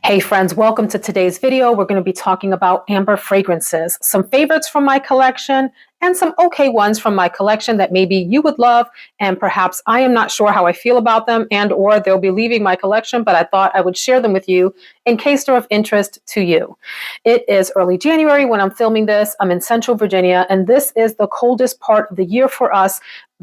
Hey friends, welcome to today's video. We're going to be talking about amber fragrances, some favorites from my collection and some okay ones from my collection that maybe you would love and perhaps I am not sure how I feel about them and or they'll be leaving my collection, but I thought I would share them with you in case they're of interest to you. It is early January when I'm filming this. I'm in Central Virginia and this is the coldest part of the year for us.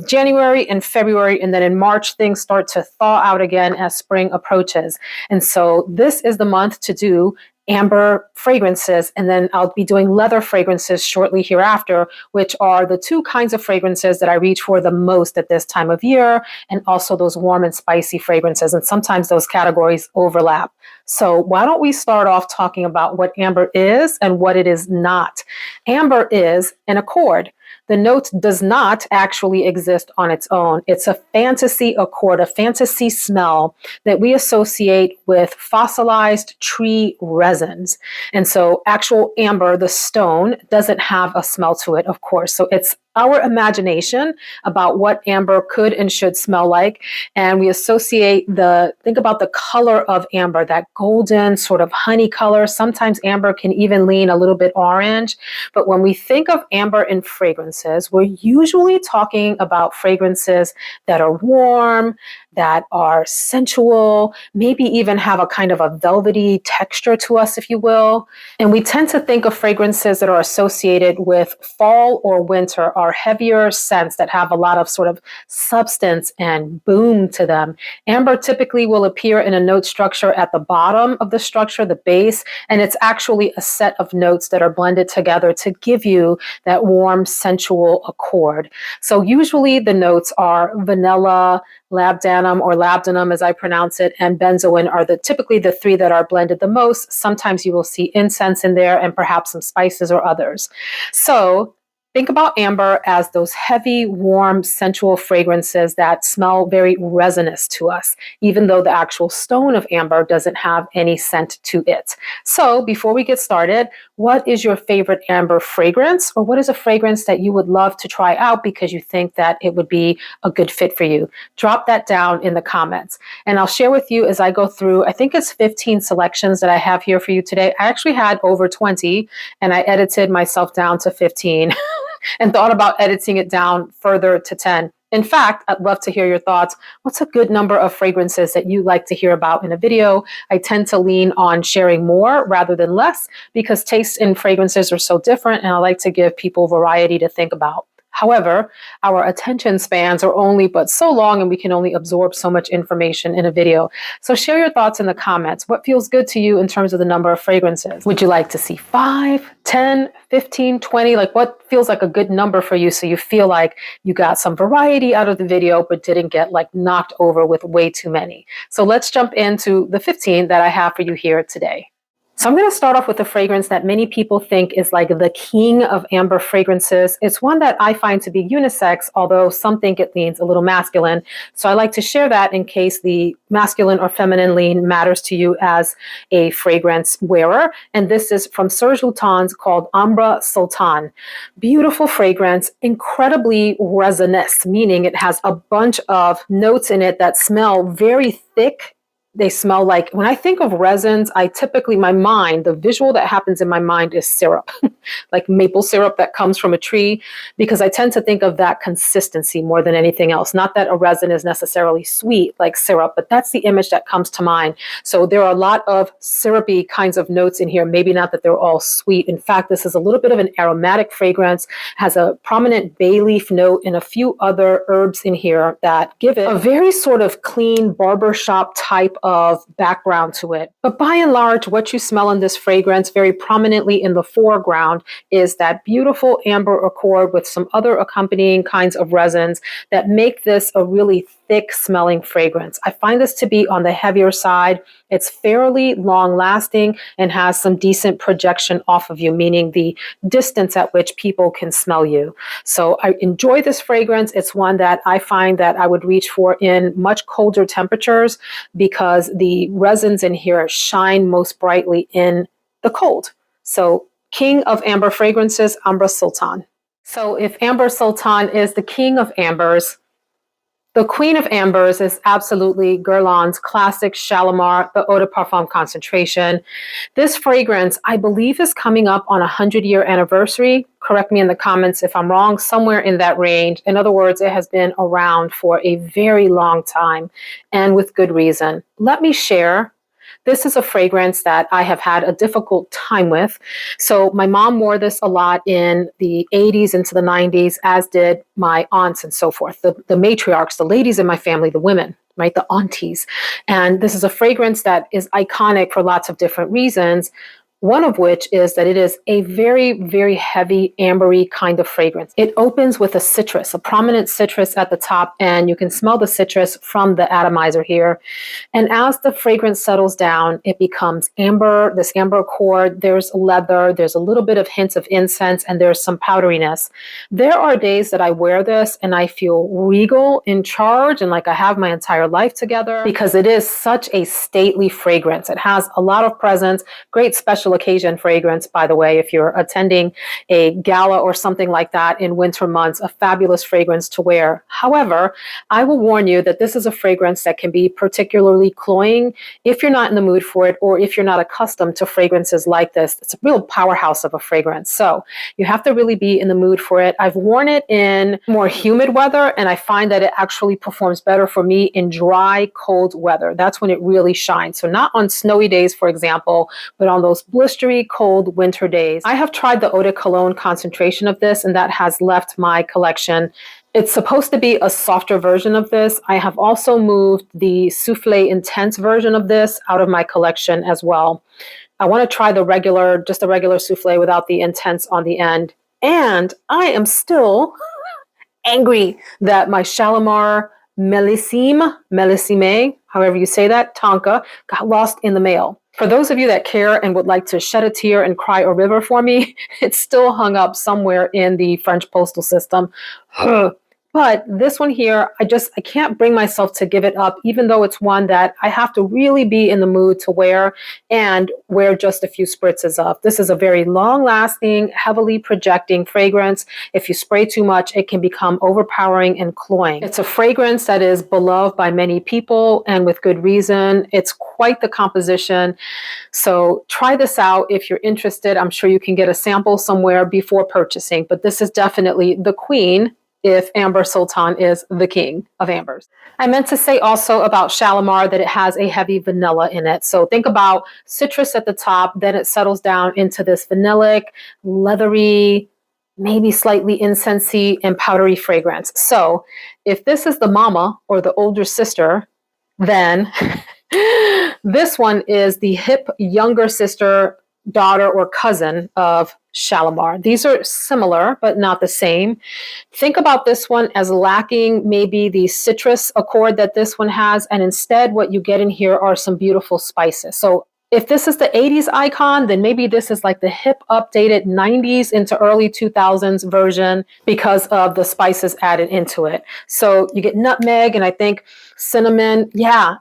January and February, and then in March, things start to thaw out again as spring approaches. And so this is the month to do amber fragrances, and then I'll be doing leather fragrances shortly hereafter, which are the two kinds of fragrances that I reach for the most at this time of year, and also those warm and spicy fragrances, and sometimes those categories overlap. So why don't we start off talking about what amber is and what it is not. Amber is an accord. The note does not actually exist on its own. It's a fantasy accord, a fantasy smell that we associate with fossilized tree resins. And so actual amber, the stone, doesn't have a smell to it, of course. So it's our imagination about what amber could and should smell like. And we associate think about the color of amber, that golden sort of honey color. Sometimes amber can even lean a little bit orange. But when we think of amber in fragrances, we're usually talking about fragrances that are warm, that are sensual, maybe even have a kind of a velvety texture to us, if you will. And we tend to think of fragrances that are associated with fall or winter, are heavier scents that have a lot of sort of substance and boom to them. Amber typically will appear in a note structure at the bottom of the structure, the base, and it's actually a set of notes that are blended together to give you that warm, sensual accord. So usually the notes are vanilla, labdanum or labdanum as I pronounce it, and benzoin are typically the three that are blended the most. Sometimes you will see incense in there and perhaps some spices or others. So think about amber as those heavy, warm, sensual fragrances that smell very resinous to us, even though the actual stone of amber doesn't have any scent to it. So before we get started, what is your favorite amber fragrance, or what is a fragrance that you would love to try out because you think that it would be a good fit for you? Drop that down in the comments. And I'll share with you as I go through, I think it's 15 selections that I have here for you today. I actually had over 20 and I edited myself down to 15. And thought about editing it down further to 10. In fact, I'd love to hear your thoughts. What's a good number of fragrances that you like to hear about in a video? I tend to lean on sharing more rather than less because tastes in fragrances are so different, and I like to give people variety to think about. However, our attention spans are only but so long and we can only absorb so much information in a video. So share your thoughts in the comments. What feels good to you in terms of the number of fragrances? Would you like to see 5, 10, 15, 20? Like what feels like a good number for you so you feel like you got some variety out of the video but didn't get like knocked over with way too many? So let's jump into the 15 that I have for you here today. So I'm going to start off with a fragrance that many people think is like the king of amber fragrances. It's one that I find to be unisex, although some think it leans a little masculine. So I like to share that in case the masculine or feminine lean matters to you as a fragrance wearer. And this is from Serge Lutens called Ambre Sultan. Beautiful fragrance, incredibly resinous, meaning it has a bunch of notes in it that smell very thick. They smell like, when I think of resins, the visual that happens in my mind is syrup, like maple syrup that comes from a tree, because I tend to think of that consistency more than anything else. Not that a resin is necessarily sweet like syrup, but that's the image that comes to mind. So there are a lot of syrupy kinds of notes in here, maybe not that they're all sweet. In fact, this is a little bit of an aromatic fragrance, has a prominent bay leaf note and a few other herbs in here that give it a very sort of clean barbershop type of background to it. But by and large, what you smell in this fragrance very prominently in the foreground is that beautiful amber accord with some other accompanying kinds of resins that make this a really thick smelling fragrance. I find this to be on the heavier side. It's fairly long lasting and has some decent projection off of you, meaning the distance at which people can smell you. So I enjoy this fragrance. It's one that I find that I would reach for in much colder temperatures because the resins in here shine most brightly in the cold. So king of amber fragrances, Ambre Sultan. So if Ambre Sultan is the king of ambers, The queen of ambers is absolutely Guerlain's classic Shalimar, the Eau de Parfum concentration. This fragrance, I believe, is coming up on a 100-year anniversary. Correct me in the comments if I'm wrong, somewhere in that range. In other words, it has been around for a very long time, and with good reason. Let me share. This is a fragrance that I have had a difficult time with. So my mom wore this a lot in the 80s into the 90s, as did my aunts and so forth, the matriarchs, the ladies in my family, the women, right, the aunties. And this is a fragrance that is iconic for lots of different reasons. One of which is that it is a very, very heavy ambery kind of fragrance. It opens with a citrus, a prominent citrus at the top, and you can smell the citrus from the atomizer here. And as the fragrance settles down, it becomes amber, this amber accord, there's leather, there's a little bit of hints of incense, and there's some powderiness. There are days that I wear this and I feel regal, in charge, and like I have my entire life together, because it is such a stately fragrance. It has a lot of presence, great special occasion fragrance, by the way. If you're attending a gala or something like that in winter months, a fabulous fragrance to wear. However, I will warn you that this is a fragrance that can be particularly cloying if you're not in the mood for it, or if you're not accustomed to fragrances like this. It's a real powerhouse of a fragrance. So you have to really be in the mood for it. I've worn it in more humid weather, and I find that it actually performs better for me in dry, cold weather. That's when it really shines. So not on snowy days, for example, but on those blistery, cold winter days. I have tried the Eau de Cologne concentration of this, and that has left my collection. It's supposed to be a softer version of this. I have also moved the Soufflé Intense version of this out of my collection as well. I want to try the regular, just the regular Soufflé without the Intense on the end. And I am still angry that my Shalimar Millésime, however you say that, Tonka, got lost in the mail. For those of you that care and would like to shed a tear and cry a river for me, it's still hung up somewhere in the French postal system. But this one here, I can't bring myself to give it up, even though it's one that I have to really be in the mood to wear and wear just a few spritzes of. This is a very long-lasting, heavily projecting fragrance. If you spray too much, it can become overpowering and cloying. It's a fragrance that is beloved by many people, and with good reason. It's quite the composition. So try this out if you're interested. I'm sure you can get a sample somewhere before purchasing, but this is definitely the queen, if Amber Sultan is the king of ambers. I meant to say also about Shalimar that it has a heavy vanilla in it. So think about citrus at the top, then it settles down into this vanillic, leathery, maybe slightly incensey and powdery fragrance. So if this is the mama or the older sister, then this one is the hip younger sister, daughter, or cousin of Shalimar. These are similar, but not the same. Think about this one as lacking maybe the citrus accord that this one has, and instead what you get in here are some beautiful spices. So if this is the 80s icon, then maybe this is like the hip updated 90s into early 2000s version because of the spices added into it. So you get nutmeg and I think cinnamon. Yeah.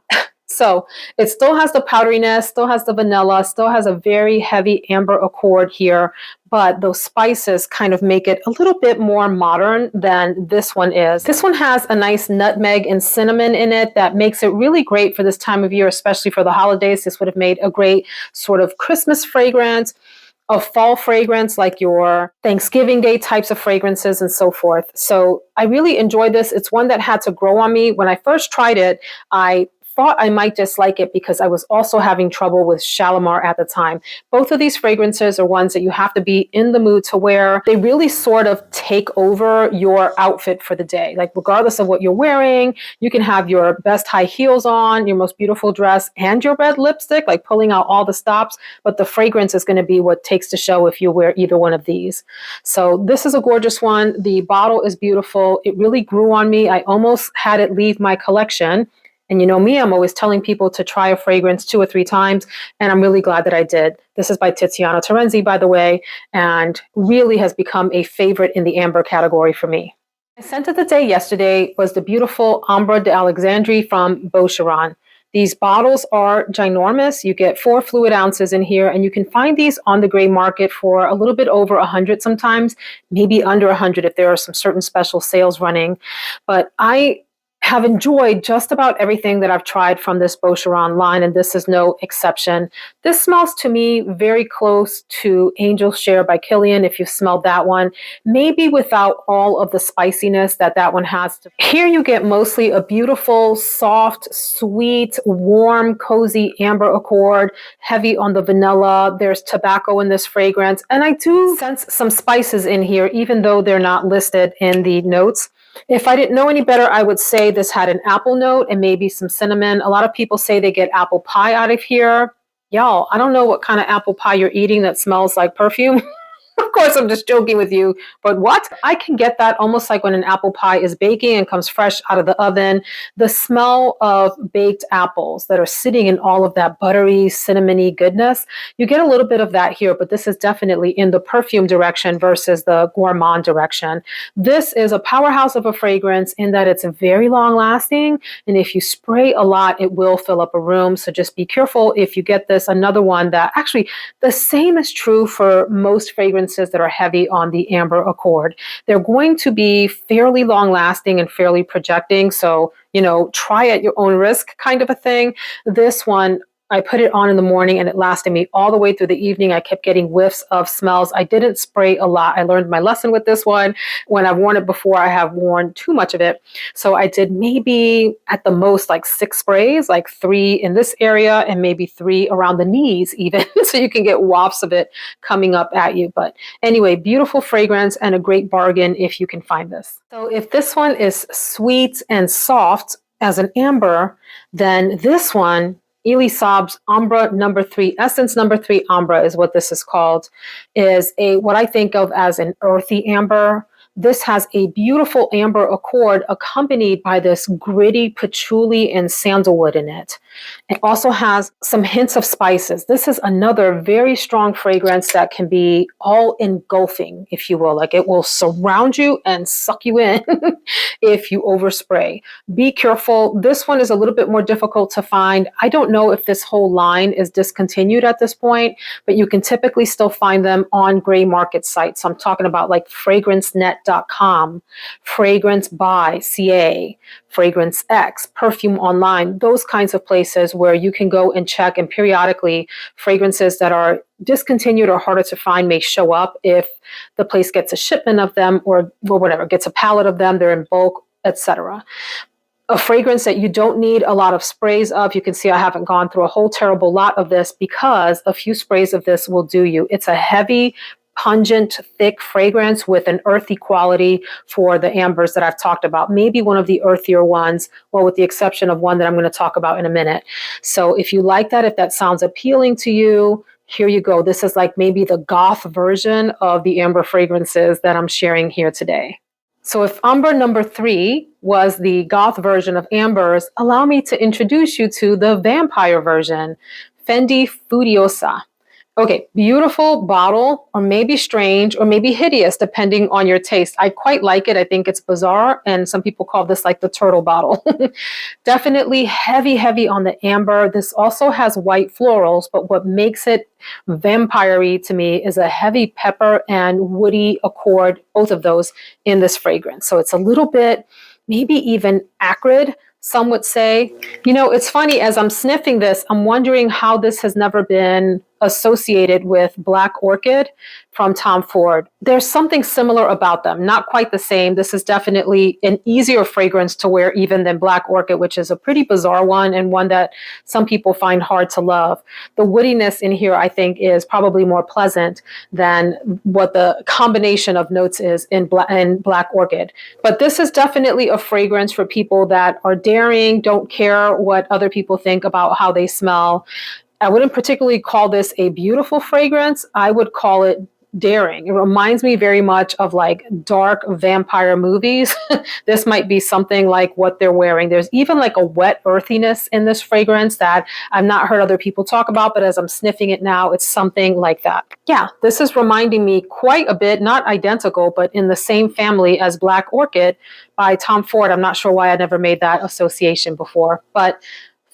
So it still has the powderiness, still has the vanilla, still has a very heavy amber accord here, but those spices kind of make it a little bit more modern than this one is. This one has a nice nutmeg and cinnamon in it that makes it really great for this time of year, especially for the holidays. This would have made a great sort of Christmas fragrance, a fall fragrance like your Thanksgiving Day types of fragrances and so forth. So I really enjoyed this. It's one that had to grow on me. When I first tried it, I thought I might dislike it because I was also having trouble with Shalimar at the time. Both of these fragrances are ones that you have to be in the mood to wear. They really sort of take over your outfit for the day. Like regardless of what you're wearing, you can have your best high heels on, your most beautiful dress, and your red lipstick, like pulling out all the stops. But the fragrance is going to be what takes the show if you wear either one of these. So this is a gorgeous one. The bottle is beautiful. It really grew on me. I almost had it leave my collection. And you know me, I'm always telling people to try a fragrance 2 or 3 times, and I'm really glad that I did. This is by Tiziana Terenzi, by the way, and really has become a favorite in the amber category for me. My scent of the day yesterday was the beautiful Ambre d'Alexandrie from Boucheron. These bottles are ginormous. You get 4 fluid ounces in here, and you can find these on the gray market for a little bit over 100 sometimes, maybe under 100 if there are some certain special sales running. But I have enjoyed just about everything that I've tried from this Boucheron line, and this is no exception. This smells to me very close to Angel Share by Kilian, if you've smelled that one, maybe without all of the spiciness that that one has. Here you get mostly a beautiful, soft, sweet, warm, cozy amber accord, heavy on the vanilla. There's tobacco in this fragrance, and I do sense some spices in here, even though they're not listed in the notes. If I didn't know any better, I would say this had an apple note and maybe some cinnamon. A lot of people say they get apple pie out of here. Y'all, I don't know what kind of apple pie you're eating that smells like perfume. Of course, I'm just joking with you, but what? I can get that almost like when an apple pie is baking and comes fresh out of the oven. The smell of baked apples that are sitting in all of that buttery, cinnamony goodness. You get a little bit of that here, but this is definitely in the perfume direction versus the gourmand direction. This is a powerhouse of a fragrance in that it's very long lasting. And if you spray a lot, it will fill up a room. So just be careful if you get this. Another one that actually the same is true for most fragrances that are heavy on the amber accord. They're going to be fairly long lasting and fairly projecting. So, try at your own risk kind of a thing. This one, I put it on in the morning and it lasted me all the way through the evening. I kept getting whiffs of smells. I didn't spray a lot. I learned my lesson with this one. When I've worn it before, I have worn too much of it. So I did maybe at the most like 6 sprays, like 3 in this area and maybe 3 around the knees even. So you can get wafts of it coming up at you. But anyway, beautiful fragrance and a great bargain if you can find this. So if this one is sweet and soft as an amber, then this one, Elie Saab's Ambre number 3, Essence number 3 Ambre is what this is called, is what I think of as an earthy amber. This has a beautiful amber accord accompanied by this gritty patchouli and sandalwood in it. It also has some hints of spices. This is another very strong fragrance that can be all engulfing, if you will. Like it will surround you and suck you in if you overspray. Be careful. This one is a little bit more difficult to find. I don't know if this whole line is discontinued at this point, but you can typically still find them on gray market sites. I'm talking about like fragrancenet.com, Fragrance by CA, Fragrance X, Perfume Online, those kinds of places where you can go and check, and periodically fragrances that are discontinued or harder to find may show up if the place gets a shipment of them or whatever, gets a pallet of them, they're in bulk, etc. A fragrance that you don't need a lot of sprays of. You can see I haven't gone through a whole terrible lot of this because a few sprays of this will do you. It's a heavy, pungent, thick fragrance with an earthy quality for the ambers that I've talked about. Maybe one of the earthier ones, well, with the exception of one that I'm going to talk about in a minute. So if you like that, if that sounds appealing to you, here you go. This is like maybe the goth version of the amber fragrances that I'm sharing here today. So if Ambre number 3 was the goth version of ambers, allow me to introduce you to the vampire version, Fendi Furiosa. Okay, beautiful bottle, or maybe strange, or maybe hideous, depending on your taste. I quite like it. I think it's bizarre, and some people call this like the turtle bottle. Definitely heavy, heavy on the amber. This also has white florals, but what makes it vampire-y to me is a heavy pepper and woody accord, both of those in this fragrance. So it's a little bit, maybe even acrid, some would say. It's funny, as I'm sniffing this, I'm wondering how this has never been associated with Black Orchid from Tom Ford. There's something similar about them, not quite the same. This is definitely an easier fragrance to wear even than Black Orchid, which is a pretty bizarre one and one that some people find hard to love. The woodiness in here, I think, is probably more pleasant than what the combination of notes is in Black Orchid. But this is definitely a fragrance for people that are daring, don't care what other people think about how they smell. I wouldn't particularly call this a beautiful fragrance. I would call it daring. It reminds me very much of like dark vampire movies. This might be something like what they're wearing. There's even like a wet earthiness in this fragrance that I've not heard other people talk about, but as I'm sniffing it now, it's something like that. Yeah, this is reminding me quite a bit, not identical, but in the same family as Black Orchid by Tom Ford. I'm not sure why I never made that association before, but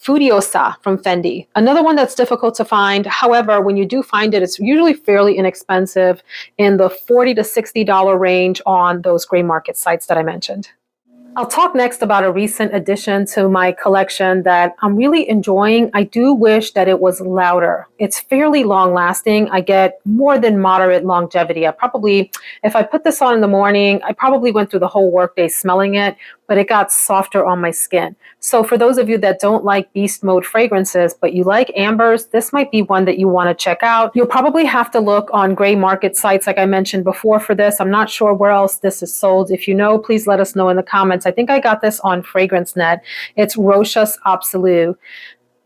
Furiosa from Fendi, another one that's difficult to find. However, when you do find it, it's usually fairly inexpensive in the $40 to $60 range on those gray market sites that I mentioned. I'll talk next about a recent addition to my collection that I'm really enjoying. I do wish that it was louder. It's fairly long lasting. I get more than moderate longevity. If I put this on in the morning, I probably went through the whole workday smelling it, but it got softer on my skin. So for those of you that don't like beast mode fragrances, but you like ambers, this might be one that you want to check out. You'll probably have to look on gray market sites, like I mentioned before for this. I'm not sure where else this is sold. If you know, please let us know in the comments. I think I got this on Fragrance.net. It's Rochas Absolu.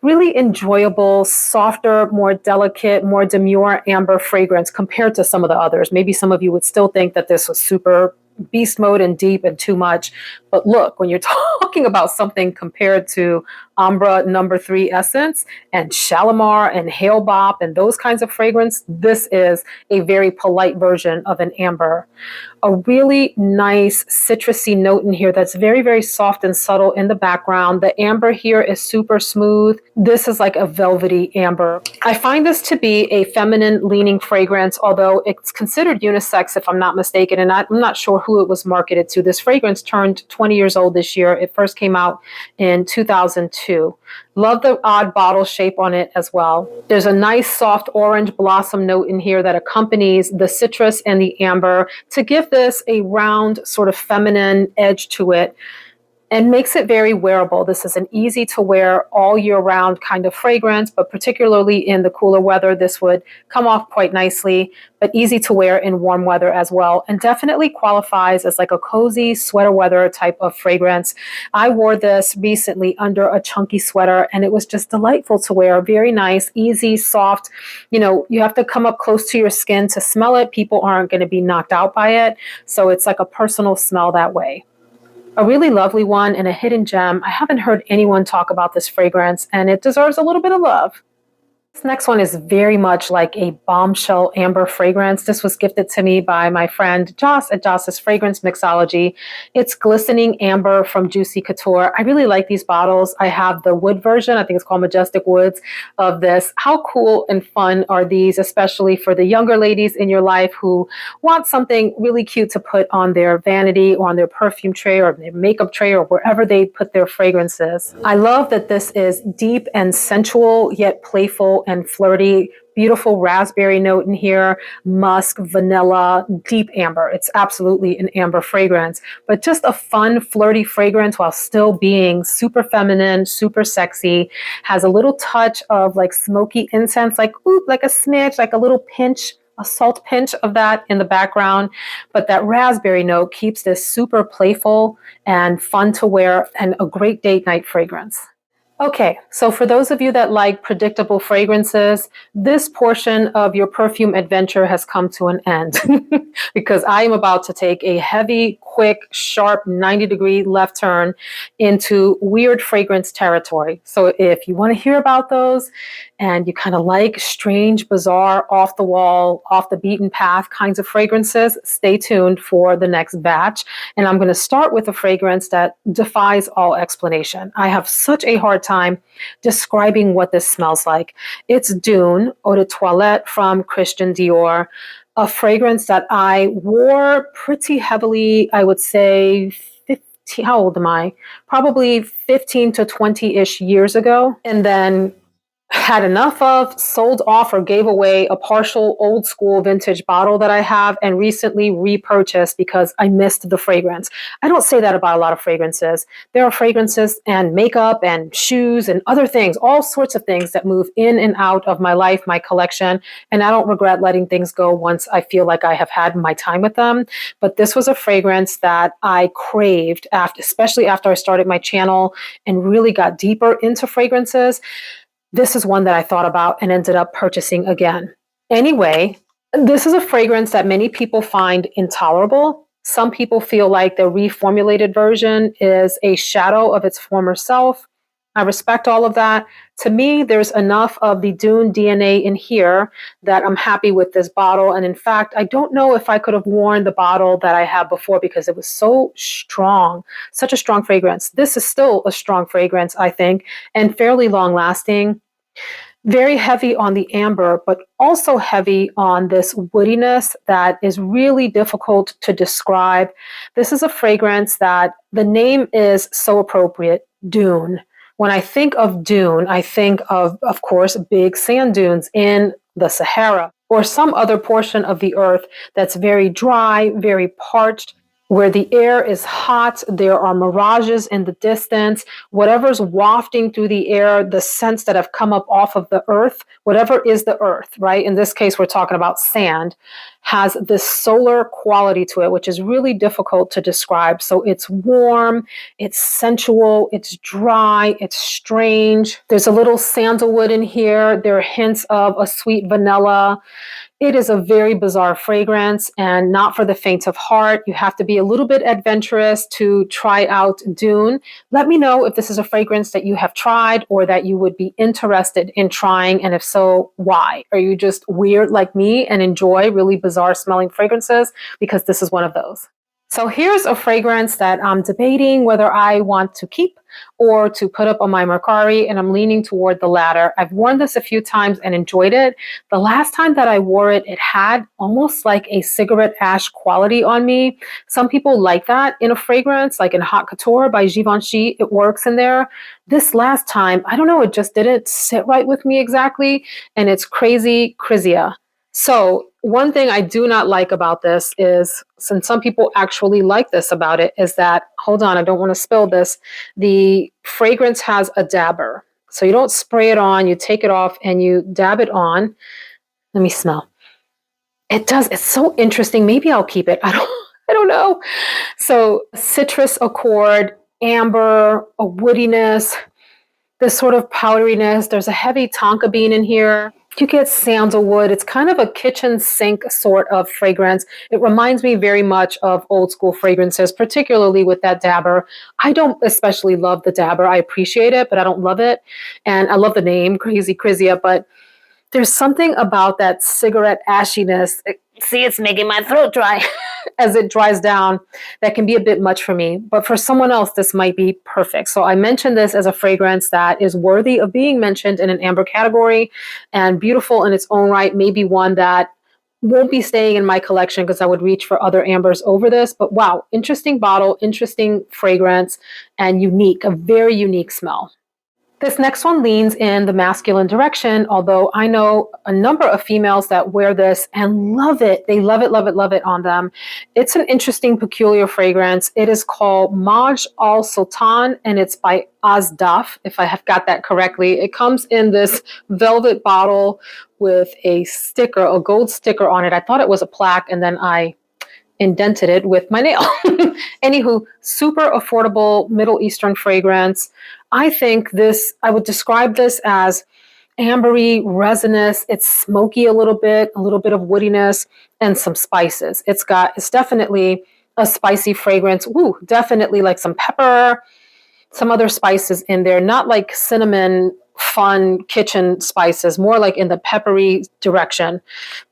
Really enjoyable, softer, more delicate, more demure amber fragrance compared to some of the others. Maybe some of you would still think that this was super beast mode and deep and too much. But look, when you're talking about something compared to Ambre #3 Essence and Shalimar and Hale Bopp and those kinds of fragrance, this is a very polite version of an amber. A really nice citrusy note in here that's very, very soft and subtle in the background. The amber here is super smooth. This is like a velvety amber. I find this to be a feminine leaning fragrance, although it's considered unisex if I'm not mistaken, and I'm not sure who it was marketed to. This fragrance turned 20 years old this year. It first came out in 2002. Love the odd bottle shape on it as well. There's a nice soft orange blossom note in here that accompanies the citrus and the amber to give this a round sort of feminine edge to it and makes it very wearable. This is an easy to wear all year round kind of fragrance, but particularly in the cooler weather, this would come off quite nicely, but easy to wear in warm weather as well, and definitely qualifies as like a cozy sweater weather type of fragrance. I wore this recently under a chunky sweater and it was just delightful to wear. Very nice, easy, soft. You know, you have to come up close to your skin to smell it. People aren't going to be knocked out by it. So it's like a personal smell that way. A really lovely one and a hidden gem. I haven't heard anyone talk about this fragrance and it deserves a little bit of love. This next one is very much like a bombshell amber fragrance. This was gifted to me by my friend Joss at Joss's Fragrance-Mixology. It's Glistening Amber from Juicy Couture. I really like these bottles. I have the wood version. I think it's called Majestic Woods of this. How cool and fun are these, especially for the younger ladies in your life who want something really cute to put on their vanity or on their perfume tray or their makeup tray or wherever they put their fragrances. I love that this is deep and sensual yet playful and flirty. Beautiful raspberry note in here, musk, vanilla, deep amber. It's absolutely an amber fragrance, but just a fun, flirty fragrance while still being super feminine, super sexy. Has a little touch of like smoky incense, like ooh, like a smidge, like a little pinch, a salt pinch of that in the background. But that raspberry note keeps this super playful and fun to wear and a great date night fragrance. Okay, so for those of you that like predictable fragrances, this portion of your perfume adventure has come to an end because I am about to take a heavy, quick, sharp 90-degree left turn into weird fragrance territory. So if you want to hear about those and you kind of like strange, bizarre, off the wall, off the beaten path kinds of fragrances, stay tuned for the next batch. And I'm going to start with a fragrance that defies all explanation. I have such a hard time describing what this smells like. It's Dune Eau de Toilette from Christian Dior, a fragrance that I wore pretty heavily, I would say 15, how old am I? Probably 15 to 20-ish years ago. And then had enough of, sold off or gave away a partial old school vintage bottle that I have and recently repurchased because I missed the fragrance. I don't say that about a lot of fragrances. There are fragrances and makeup and shoes and other things, all sorts of things that move in and out of my life, my collection, and I don't regret letting things go once I feel like I have had my time with them. But this was a fragrance that I craved after, especially after I started my channel and really got deeper into fragrances. This is one that I thought about and ended up purchasing again. Anyway, this is a fragrance that many people find intolerable. Some people feel like the reformulated version is a shadow of its former self. I respect all of that. To me, there's enough of the Dune DNA in here that I'm happy with this bottle. And in fact, I don't know if I could have worn the bottle that I had before because it was so strong, such a strong fragrance. This is still a strong fragrance, I think, and fairly long lasting. Very heavy on the amber, but also heavy on this woodiness that is really difficult to describe. This is a fragrance that the name is so appropriate, Dune. When I think of Dune, I think of course, big sand dunes in the Sahara or some other portion of the earth that's very dry, very parched, where the air is hot, there are mirages in the distance, whatever's wafting through the air, the scents that have come up off of the earth, whatever is the earth, right? In this case, we're talking about sand, has this solar quality to it, which is really difficult to describe. So it's warm, it's sensual, it's dry, it's strange. There's a little sandalwood in here. There are hints of a sweet vanilla. It is a very bizarre fragrance and not for the faint of heart. You have to be a little bit adventurous to try out Dune. Let me know if this is a fragrance that you have tried or that you would be interested in trying, and if so, why? Are you just weird like me and enjoy really bizarre smelling fragrances? Because this is one of those. So here's a fragrance that I'm debating whether I want to keep or to put up on my Mercari, and I'm leaning toward the latter. I've worn this a few times and enjoyed it. The last time that I wore it, it had almost like a cigarette ash quality on me. Some people like that in a fragrance, like in Haute Couture by Givenchy, it works in there. This last time, I don't know, it just didn't sit right with me exactly, and it's Krazy Krizia. So one thing I do not like about this is, since some people actually like this about it, is that, hold on, I don't want to spill this, the fragrance has a dabber. So you don't spray it on, you take it off and you dab it on. Let me smell. It does, it's so interesting. Maybe I'll keep it. I don't know. So citrus accord, amber, a woodiness, this sort of powderiness. There's a heavy tonka bean in here. You get sandalwood. It's kind of a kitchen sink sort of fragrance. It reminds me very much of old school fragrances, particularly with that dabber. I don't especially love the dabber. I appreciate it, but I don't love it. And I love the name, Krazy Krizia, but there's something about that cigarette ashiness. See, it's making my throat dry as it dries down. That can be a bit much for me, but for someone else, this might be perfect. So I mentioned this as a fragrance that is worthy of being mentioned in an amber category and beautiful in its own right. Maybe one that won't be staying in my collection because I would reach for other ambers over this. But wow, interesting bottle, interesting fragrance, and unique, a very unique smell. This next one leans in the masculine direction, although I know a number of females that wear this and love it. They love it, love it, love it on them. It's an interesting, peculiar fragrance. It is called Madj al Sultan, and it's by Asdaaf, if I have got that correctly. It comes in this velvet bottle with a sticker, a gold sticker on it. I thought it was a plaque, and then I indented it with my nail. Anywho, super affordable Middle Eastern fragrance. I think this, I would describe this as ambery, resinous. It's smoky a little bit of woodiness, and some spices. It's definitely a spicy fragrance. Ooh, definitely like some pepper, some other spices in there, not like cinnamon, fun kitchen spices, more like in the peppery direction.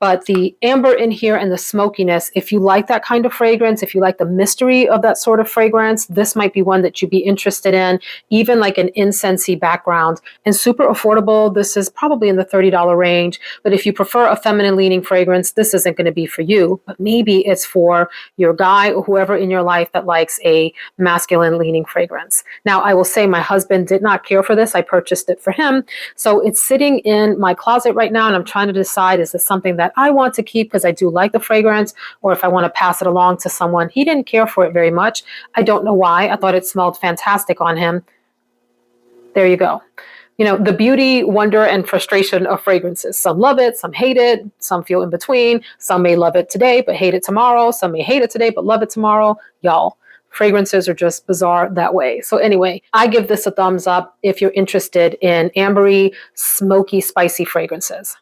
But the amber in here and the smokiness, if you like that kind of fragrance, if you like the mystery of that sort of fragrance, this might be one that you'd be interested in, even like an incensey background. And super affordable. This is probably in the $30 range. But if you prefer a feminine leaning fragrance, this isn't going to be for you. But maybe it's for your guy or whoever in your life that likes a masculine leaning fragrance. Now, I will say my husband did not care for this. I purchased it for him. So it's sitting in my closet right now, and I'm trying to decide, is this something that I want to keep because I do like the fragrance, or if I want to pass it along to someone. He didn't care for it very much. I don't know why. I thought it smelled fantastic on him. There you go. You know, the beauty, wonder, and frustration of fragrances. Some love it, some hate it, some feel in between. Some may love it today, but hate it tomorrow. Some may hate it today, but love it tomorrow. Y'all, fragrances are just bizarre that way. So anyway, I give this a thumbs up if you're interested in ambery, smoky, spicy fragrances.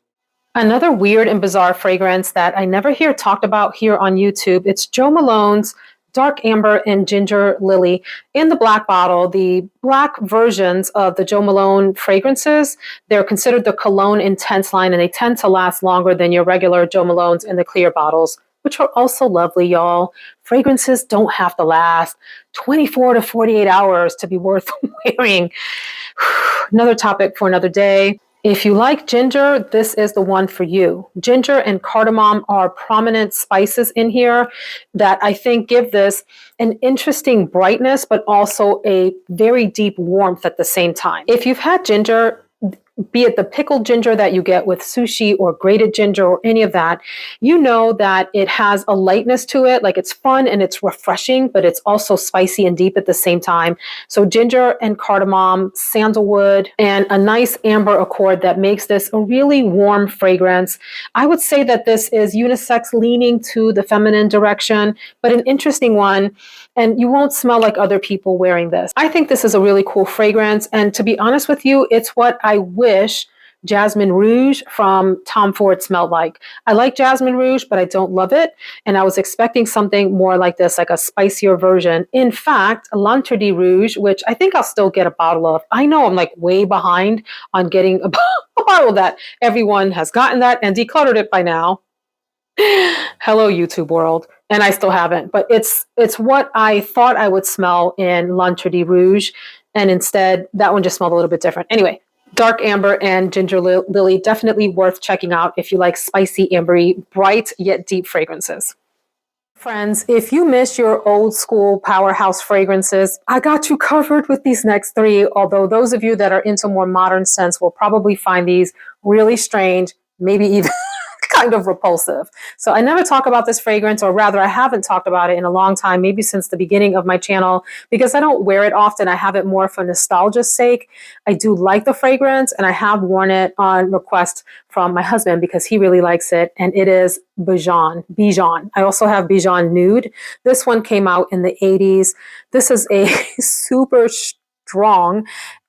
Another weird and bizarre fragrance that I never hear talked about here on YouTube, it's Jo Malone's Dark Amber and Ginger Lily in the black bottle. The black versions of the Jo Malone fragrances, they're considered the Cologne Intense line, and they tend to last longer than your regular Jo Malones in the clear bottles, which are also lovely, y'all. Fragrances don't have to last 24 to 48 hours to be worth wearing. Another topic for another day. If you like ginger, this is the one for you. Ginger and cardamom are prominent spices in here that I think give this an interesting brightness, but also a very deep warmth at the same time. If you've had ginger, be it the pickled ginger that you get with sushi or grated ginger or any of that, you know that it has a lightness to it. Like it's fun and it's refreshing, but it's also spicy and deep at the same time. So ginger and cardamom, sandalwood, and a nice amber accord that makes this a really warm fragrance. I would say that this is unisex leaning to the feminine direction, but an interesting one. And you won't smell like other people wearing this. I think this is a really cool fragrance. And to be honest with you, it's what I wish Jasmine Rouge from Tom Ford smelled like. I like Jasmine Rouge, but I don't love it. And I was expecting something more like this, like a spicier version. In fact, L'Interdit Rouge, which I think I'll still get a bottle of. I know I'm like way behind on getting a bottle of that. Everyone has gotten that and decluttered it by now. Hello, YouTube world. And I still haven't, but it's what I thought I would smell in L'Interdit Rouge. And instead, that one just smelled a little bit different. Anyway, dark amber and ginger lily, definitely worth checking out if you like spicy, ambery, bright yet deep fragrances. Friends, if you miss your old school powerhouse fragrances, I got you covered with these next three, although those of you that are into more modern scents will probably find these really strange, maybe even kind of repulsive. So I never talk about this fragrance, or rather I haven't talked about it in a long time, maybe since the beginning of my channel, because I don't wear it often. I have it more for nostalgia's sake. I do like the fragrance and I have worn it on request from my husband because he really likes it, and it is Bijan. I also have Bijan Nude. This one came out in the 80s. This is a super strong,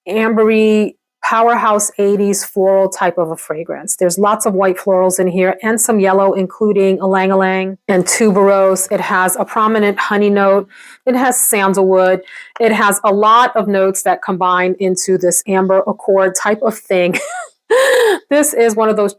ambery, powerhouse 80s floral type of a fragrance. There's lots of white florals in here and some yellow, including ylang-ylang and tuberose. It has a prominent honey note. It has sandalwood. It has a lot of notes that combine into this amber accord type of thing. This is one of those,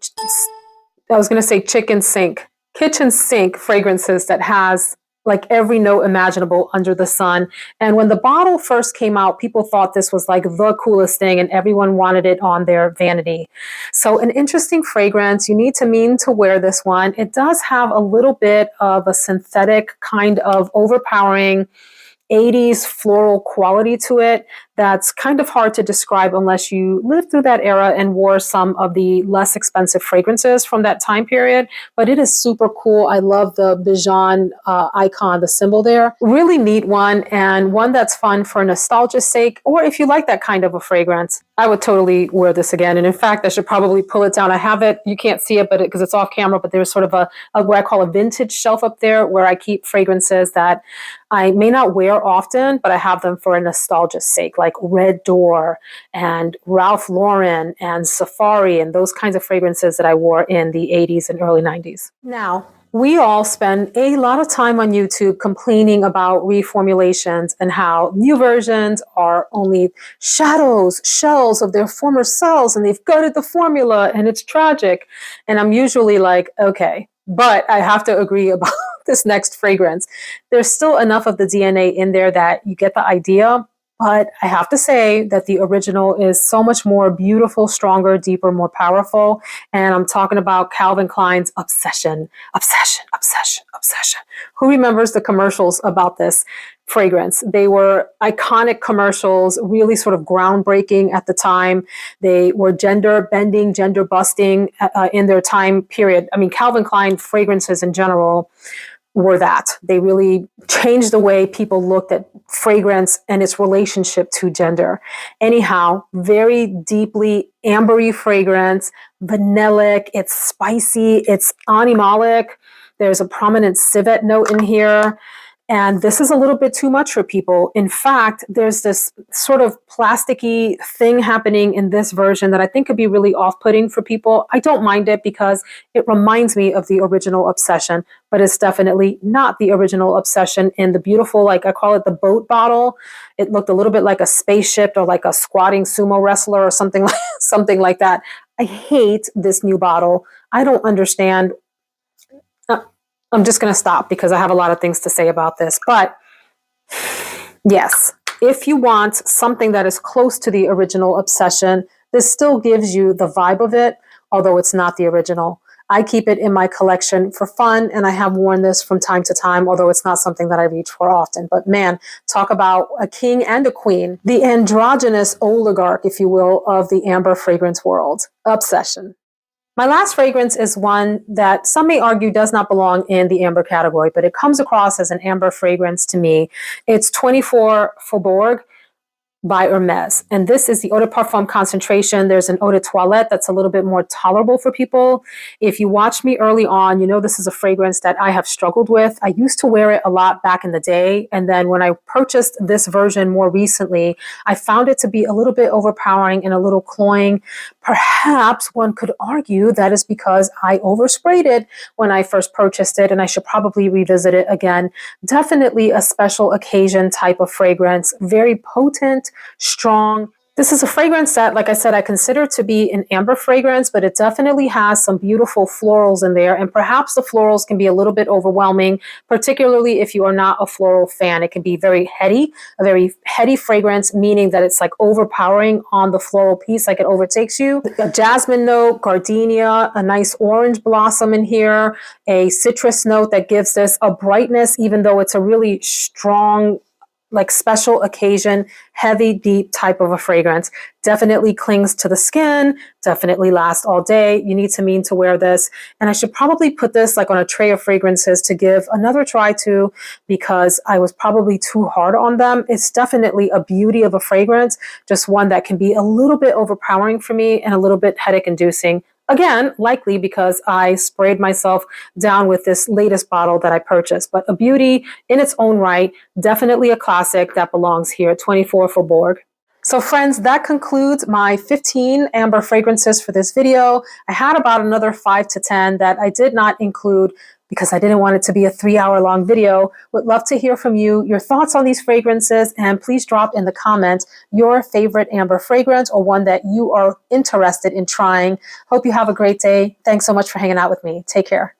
I was going to say kitchen sink fragrances that has like every note imaginable under the sun. And when the bottle first came out, people thought this was like the coolest thing and everyone wanted it on their vanity. So an interesting fragrance. You need to mean to wear this one. It does have a little bit of a synthetic kind of overpowering 80s floral quality to it that's kind of hard to describe unless you lived through that era and wore some of the less expensive fragrances from that time period. But it is super cool. I love the Bijan icon, the symbol there. Really neat one, and one that's fun for nostalgia's sake, or if you like that kind of a fragrance. I would totally wear this again. And in fact, I should probably pull it down. I have it, you can't see it, but because it's off camera, but there's sort of a what I call a vintage shelf up there where I keep fragrances that I may not wear often, but I have them for a nostalgia's sake, like Red Door and Ralph Lauren and Safari and those kinds of fragrances that I wore in the 80s and early 90s. Now, we all spend a lot of time on YouTube complaining about reformulations and how new versions are only shadows, shells of their former selves, and they've gutted the formula and it's tragic. And I'm usually like, okay, but I have to agree about this next fragrance. There's still enough of the DNA in there that you get the idea. But I have to say that the original is so much more beautiful, stronger, deeper, more powerful. And I'm talking about Calvin Klein's Obsession. Who remembers the commercials about this fragrance? They were iconic commercials, really sort of groundbreaking at the time. They were gender bending, gender busting in their time period. I mean, Calvin Klein fragrances in general were that. They really changed the way people looked at fragrance and its relationship to gender. Anyhow, very deeply ambery fragrance, vanillic, it's spicy, it's animalic. There's a prominent civet note in here. And this is a little bit too much for people. In fact, there's this sort of plasticky thing happening in this version that I think could be really off-putting for people. I don't mind it because it reminds me of the original Obsession, but it's definitely not the original Obsession in the beautiful, like I call it the boat bottle. It looked a little bit like a spaceship or like a squatting sumo wrestler or something like that. I hate this new bottle. I don't understand. I'm just going to stop because I have a lot of things to say about this. But yes, if you want something that is close to the original Obsession, this still gives you the vibe of it, although it's not the original. I keep it in my collection for fun, and I have worn this from time to time, although it's not something that I reach for often. But man, talk about a king and a queen. The androgynous oligarch, if you will, of the amber fragrance world. Obsession. My last fragrance is one that some may argue does not belong in the amber category, but it comes across as an amber fragrance to me. It's 24 Faubourg by Hermes. And this is the eau de parfum concentration. There's an eau de toilette that's a little bit more tolerable for people. If you watch me early on, you know this is a fragrance that I have struggled with. I used to wear it a lot back in the day. And then when I purchased this version more recently, I found it to be a little bit overpowering and a little cloying. Perhaps one could argue that is because I oversprayed it when I first purchased it, and I should probably revisit it again. Definitely a special occasion type of fragrance, very potent, strong. This is a fragrance that, like I said, I consider to be an amber fragrance, but it definitely has some beautiful florals in there. And perhaps the florals can be a little bit overwhelming, particularly if you are not a floral fan. It can be very heady, a very heady fragrance, meaning that it's like overpowering on the floral piece, like it overtakes you. A jasmine note, gardenia, a nice orange blossom in here, a citrus note that gives this a brightness, even though it's a really strong, like special occasion, heavy, deep type of a fragrance. Definitely clings to the skin, definitely lasts all day. You need to mean to wear this. And I should probably put this like on a tray of fragrances to give another try to, because I was probably too hard on them. It's definitely a beauty of a fragrance, just one that can be a little bit overpowering for me and a little bit headache inducing. Again, likely because I sprayed myself down with this latest bottle that I purchased, but a beauty in its own right, definitely a classic that belongs here, 24 Faubourg. So friends, that concludes my 15 amber fragrances for this video. I had about another 5 to 10 that I did not include because I didn't want it to be a 3-hour long video. Would love to hear from you, your thoughts on these fragrances, and please drop in the comments your favorite amber fragrance or one that you are interested in trying. Hope you have a great day. Thanks so much for hanging out with me. Take care.